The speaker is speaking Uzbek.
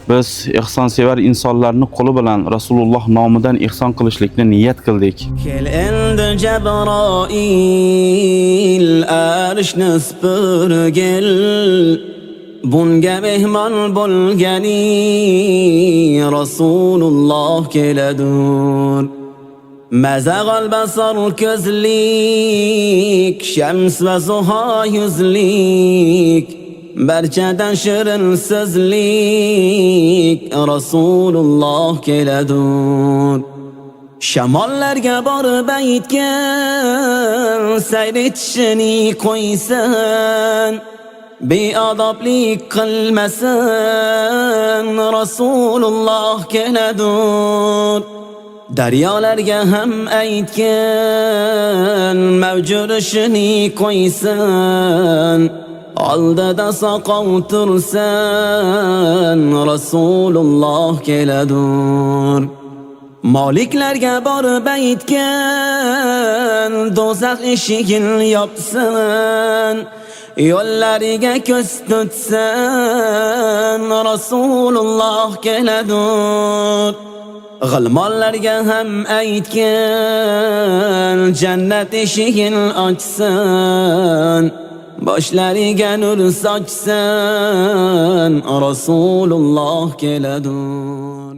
Biz ihsonsevar insonlarni qo'li bilan Rasululloh nomidan ihson qilishlikni niyat qildik. Kel endi Jabroil arshni supurgil, bunga mehmon bo'lgani Rasululloh keladur. Mazag'al basar ko'zlik, shams va zuho yuzlik, barchadan shirin so'zlik Rasululloh keladur. Shamollarga borib aytgan, sayr etishini qo'ysan, beodoblik qilmasin Rasululloh keladur. Daryolarga ham aytgan, mavjud ishini qo'ysan, oldida soqov tursan Rasululloh keladur. Moliklarga borib aytgan, do'zax eshigini yopsan, yo'llariga ko'z tutsan Rasululloh keladur. G'ilmonlarga ham aytgan, jannat eshigini ochsan, boshlariga nur sochsan Rasululloh keladur.